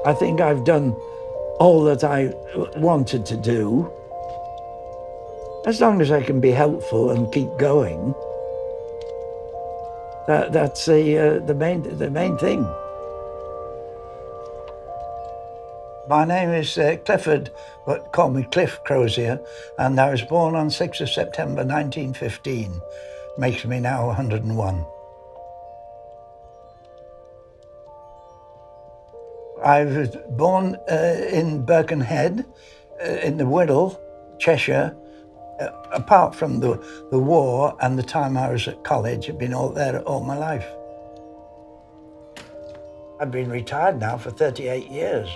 I think I've done all that I wanted to do. As long as I can be helpful and keep going, that's the main thing. My name is Clifford, but call me Cliff Crozier, and I was born on 6th of September 1915. Makes me now 101. I was born in Birkenhead, in the Wirral, Cheshire. Apart from the war and the time I was at college, I've been all there all my life. I've been retired now for 38 years.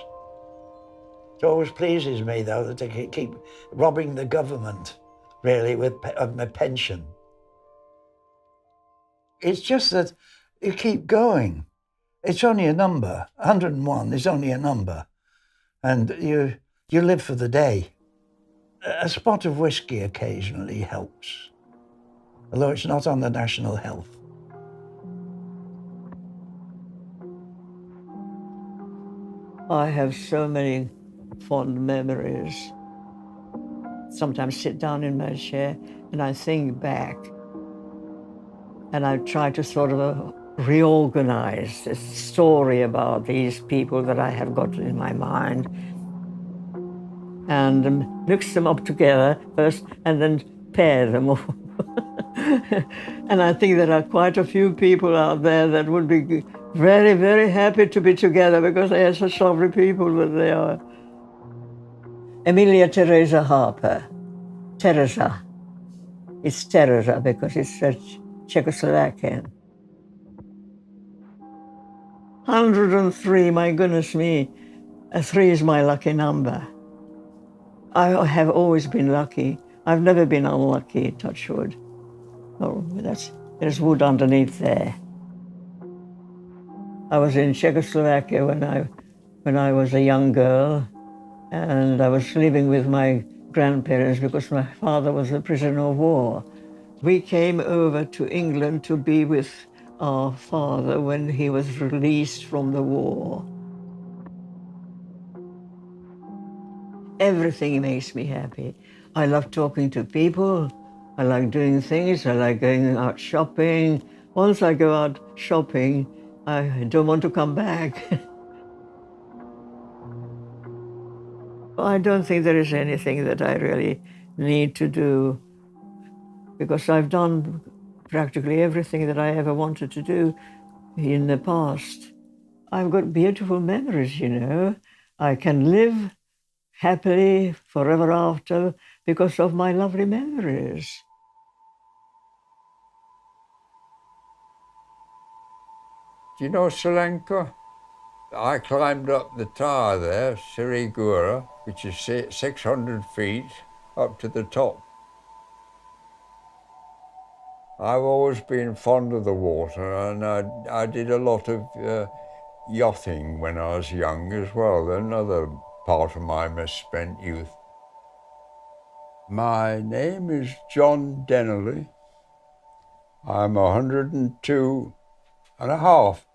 It always pleases me, though, that they keep robbing the government, really, of my pension. It's just that you keep going. It's only a number. 101 is only a number. And you live for the day. A spot of whiskey occasionally helps, although it's not on the national health. I have so many fond memories. Sometimes sit down in my chair and I think back, and I try to sort of reorganize this story about these people that I have got in my mind and mix them up together first and then pair them all. And I think there are quite a few people out there that would be very, very happy to be together because they are such lovely people that they are. Emilia Teresa Harper. Teresa. It's Teresa because it's Czechoslovakian. 103, my goodness me. 3 is my lucky number. I have always been lucky. I've never been unlucky, touch wood. Oh, there's wood underneath there. I was in Czechoslovakia when I was a young girl, and I was living with my grandparents because my father was a prisoner of war. We came over to England to be with our father when he was released from the war. Everything makes me happy. I love talking to people. I like doing things. I like going out shopping. Once I go out shopping, I don't want to come back. I don't think there is anything that I really need to do because I've done practically everything that I ever wanted to do in the past. I've got beautiful memories, you know. I can live happily forever after because of my lovely memories. Do you know Sri Lanka? I climbed up the tower there, Sirigura, which is 600 feet up to the top. I've always been fond of the water, and I did a lot of yachting when I was young as well, another part of my misspent youth. My name is John Dennerley. I'm 102 and a half.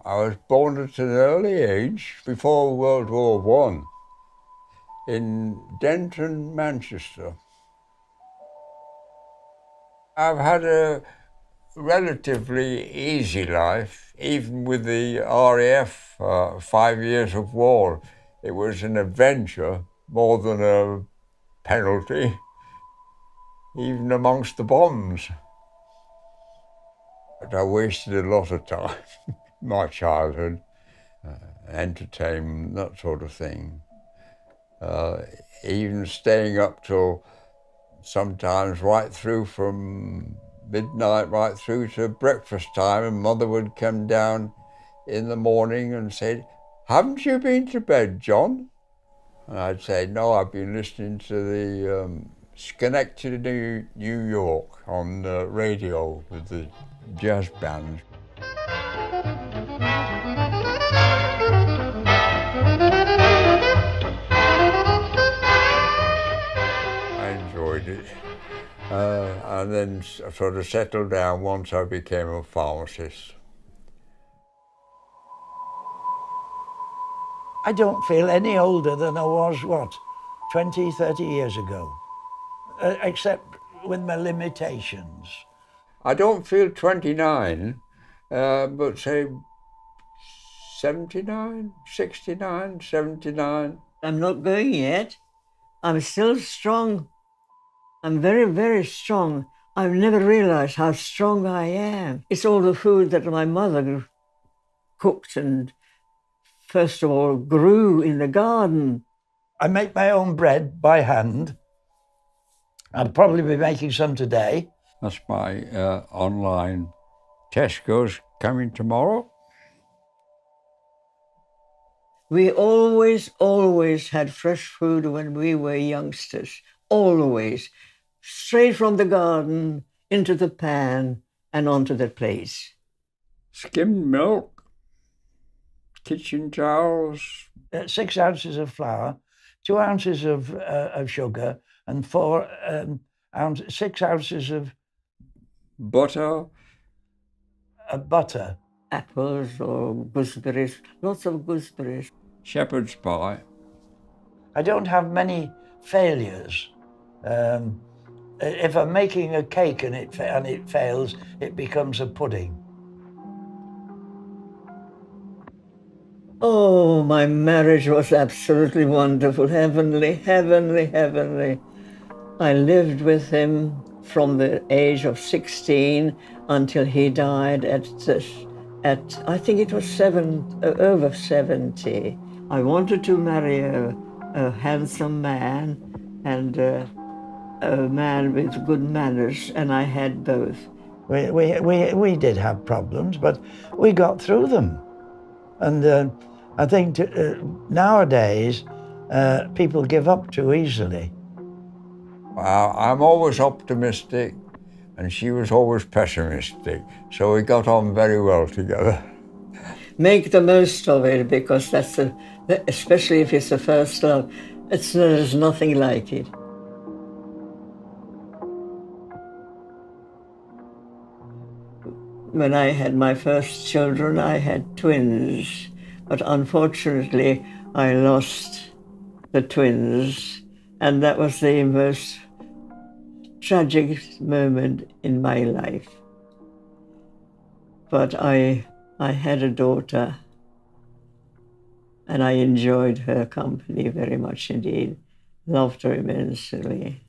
I was born at an early age, before World War I, in Denton, Manchester. I've had a relatively easy life, even with the RAF 5 years of war. It was an adventure more than a penalty, even amongst the bombs. But I wasted a lot of time. My childhood, entertainment, that sort of thing. Even staying up till sometimes right through from midnight right through to breakfast time, and Mother would come down in the morning and say, "Haven't you been to bed, John?" And I'd say, "No, I've been listening to the Schenectady, New York on the radio with the jazz band." I enjoyed it. And then sort of settled down once I became a pharmacist. I don't feel any older than I was, 20, 30 years ago, except with my limitations. I don't feel 29, but say 79, 69, 79. I'm not going yet. I'm still strong. I'm very, very strong. I've never realized how strong I am. It's all the food that my mother cooked and, first of all, grew in the garden. I make my own bread by hand. I'll probably be making some today. That's my online. Tesco's coming tomorrow. We always had fresh food when we were youngsters. Always. Straight from the garden into the pan and onto the plate. Skimmed milk, kitchen towels. 6 ounces of flour, 2 ounces of sugar, and 6 ounces of Butter. butter. Apples or gooseberries, lots of gooseberries. Shepherd's pie. I don't have many failures. If I'm making a cake and it fails, it becomes a pudding. Oh, my marriage was absolutely wonderful, heavenly, heavenly, heavenly. I lived with him from the age of 16 until he died at I think it was over 70. I wanted to marry a handsome man and a man with good manners, and I had both. We did have problems, but we got through them. And I think nowadays people give up too easily. I'm always optimistic, and she was always pessimistic, so we got on very well together. Make the most of it, because that's especially if it's the first love, there's nothing like it. When I had my first children, I had twins, but unfortunately I lost the twins, and that was the most tragic moment in my life. But I had a daughter, and I enjoyed her company very much indeed, loved her immensely.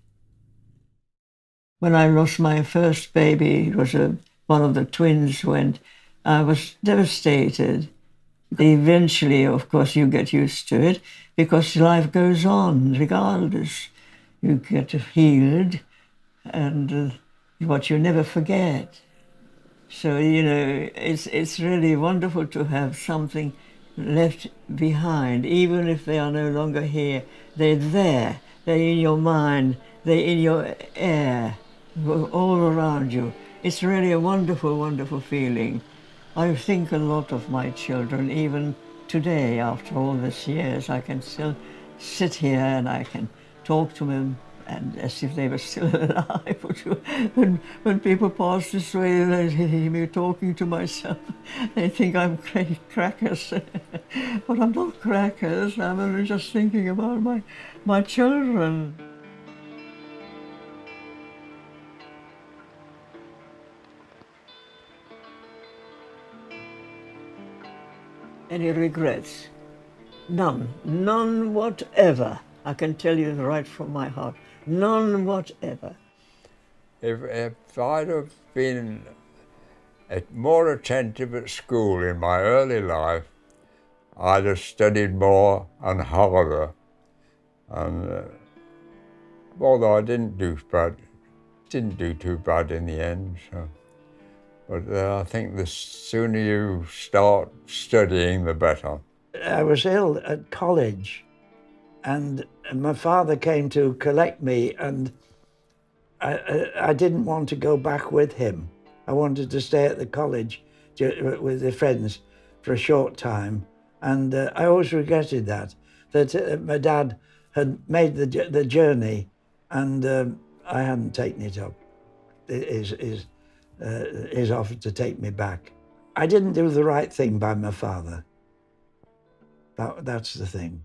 When I lost my first baby, it was one of the twins went. I was devastated. Eventually, of course, you get used to it because life goes on regardless. You get healed, and what you never forget. So, it's really wonderful to have something left behind, even if they are no longer here. They're there. They're in your mind. They're in your air, all around you. It's really a wonderful, wonderful feeling. I think a lot of my children, even today, after all these years. I can still sit here and I can talk to them and as if they were still alive. When people pass this way, they hear me talking to myself. They think I'm crackers. But I'm not crackers. I'm only just thinking about my children. Any regrets? None. None whatever. I can tell you right from my heart. None whatever. If I'd have been more attentive at school in my early life, I'd have studied more and harder. And although I didn't do too bad in the end. So. But I think the sooner you start studying, the better. I was ill at college, and my father came to collect me, and I didn't want to go back with him. I wanted to stay at the college with the friends for a short time, and I always regretted that my dad had made the journey, and I hadn't taken it up. His offer to take me back. I didn't do the right thing by my father. That's the thing.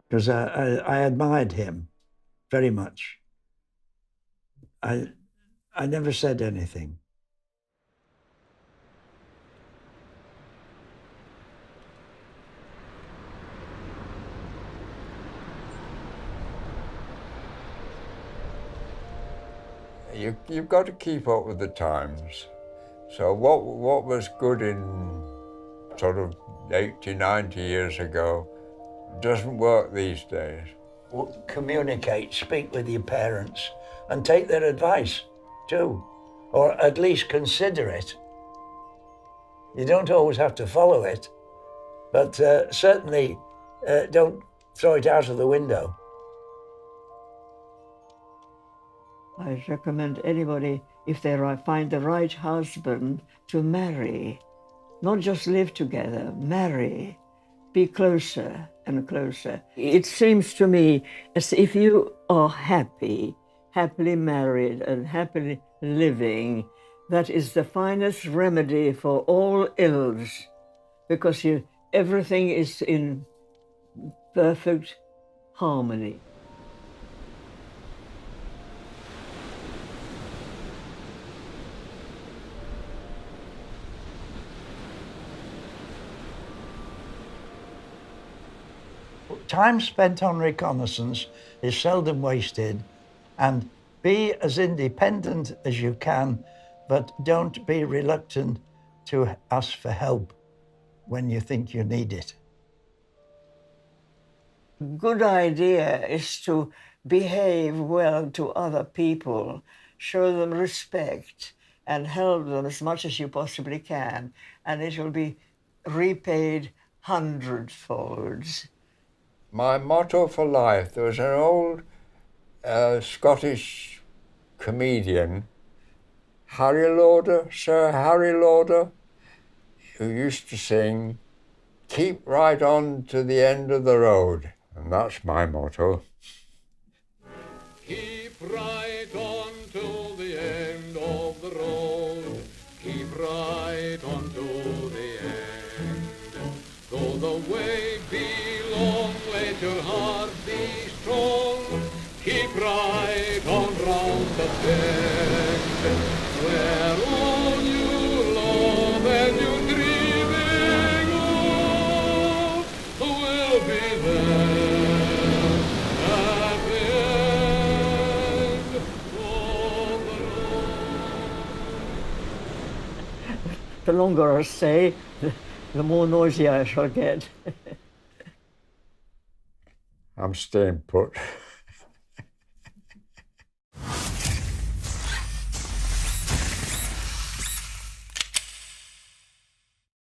Because I admired him very much. I never said anything. You've got to keep up with the times. So what was good in sort of 80, 90 years ago doesn't work these days. Communicate, speak with your parents, and take their advice too, or at least consider it. You don't always have to follow it, but certainly don't throw it out of the window. I recommend anybody, if they find the right husband, to marry. Not just live together, marry. Be closer and closer. It seems to me as if you are happily married and happily living, that is the finest remedy for all ills, because everything is in perfect harmony. Time spent on reconnaissance is seldom wasted, and be as independent as you can, but don't be reluctant to ask for help when you think you need it. Good idea is to behave well to other people, show them respect, and help them as much as you possibly can, and it will be repaid hundredfolds. My motto for life, there was an old Scottish comedian, Sir Harry Lauder, who used to sing, "Keep right on to the end of the road," and that's my motto. Keep right on to the end of the road. Keep right on to the end. Though the way be long, let your heart be strong. Keep right on round the bend. Where all you love and you're dreaming of will be there at the end of the road. The longer I stay, the more noisy I shall get. I'm staying put.